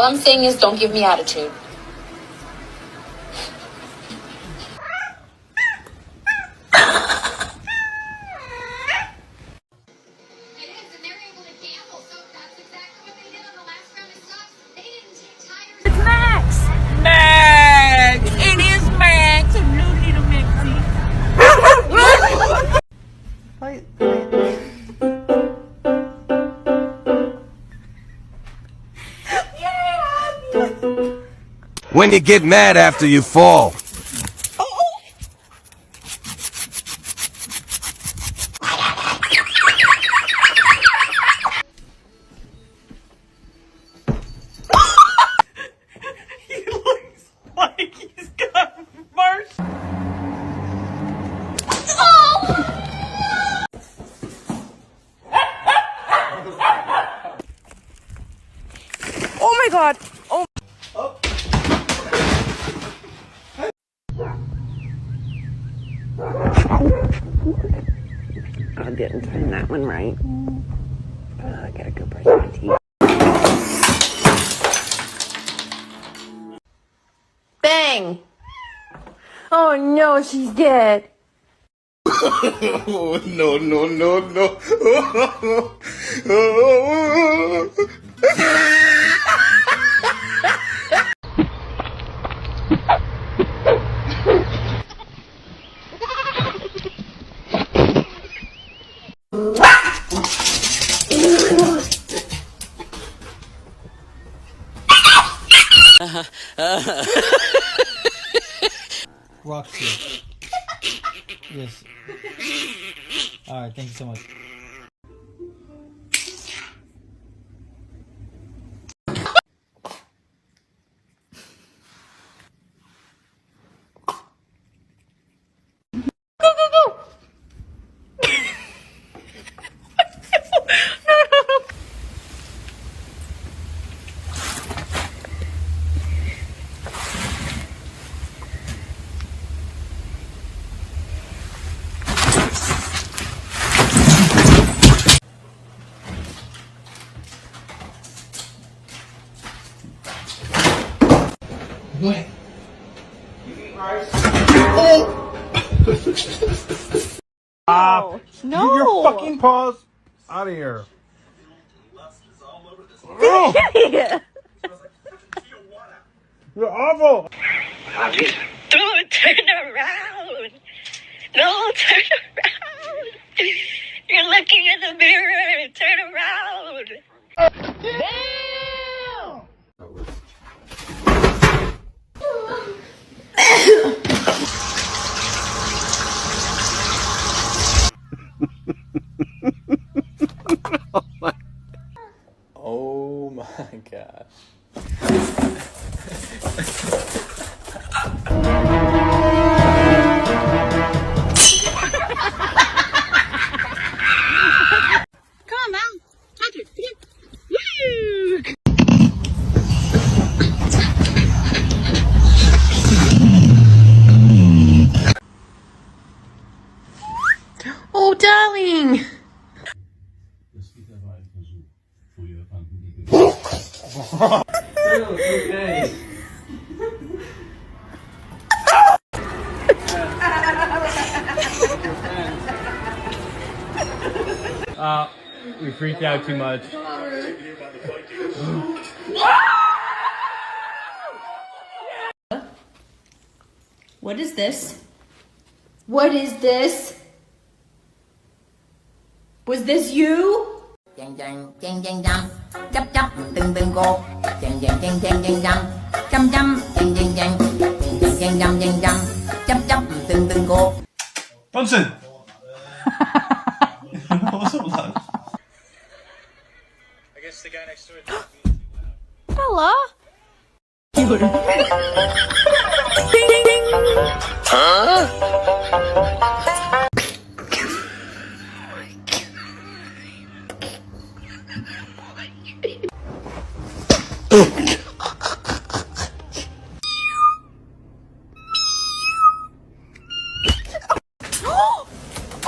I'm saying is don't give me attitude. It's Max! Max! It is Max! Hello, little Maxie. When you get mad after you fall. He looks like he's got mercy. Oh my god! Oh. I didn't turn that one right. I gotta go brush my teeth. Bang! Oh no, she's dead. Oh, no, no, no, no. Roxy. Yes. Alright, thank you so much. What? Stop! No! Get your fucking paws out of here. You're awful! Don't turn around! No, turn around! You're looking in the mirror! Turn around! Damn! Oh my gosh. Come on, Mom. Touch it. Woo! Oh, darling. Okay. We freaked out too much. What is this? What is this? Was this you? Chang chang chang chang chang, chắp chắp từng từng cô, chang chang chang chang chang chang, chăm chăm chang chang chang, chang chang chang chang chang, chắp chắp từng từng cô. Bunsen! What's up, love? I guess the guy next door. Bella?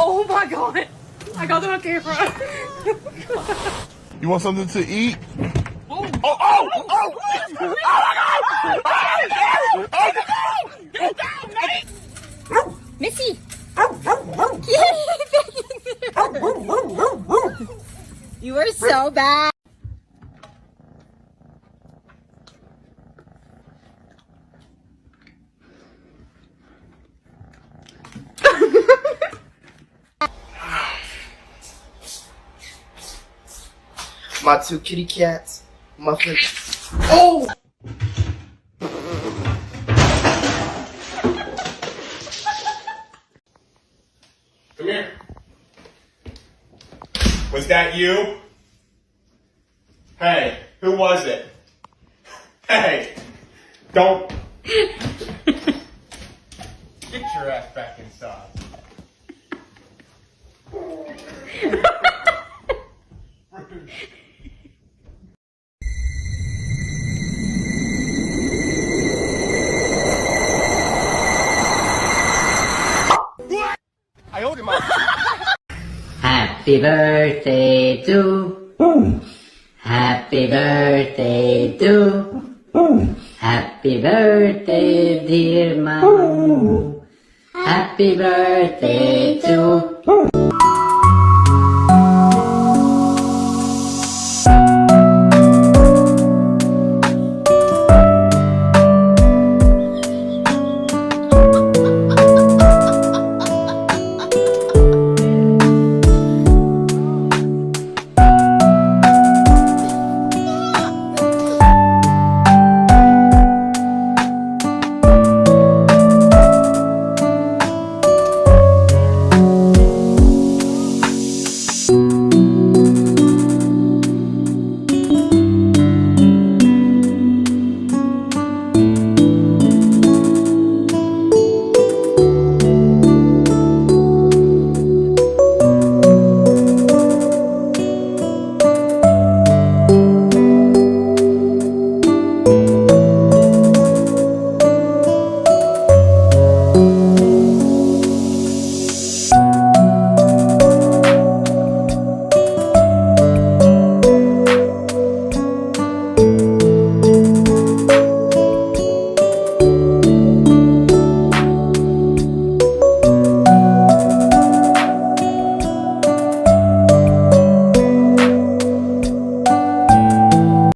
Oh my god! I got that on camera. You want something to eat? Oh Missy. You are so bad. My two kitty cats. Muffin. Oh! Come here. Was that you? Hey, who was it? Hey, don't. Get your ass back inside. I owed him up. Happy birthday to. Happy birthday to. Happy birthday, dear Mom. Happy birthday to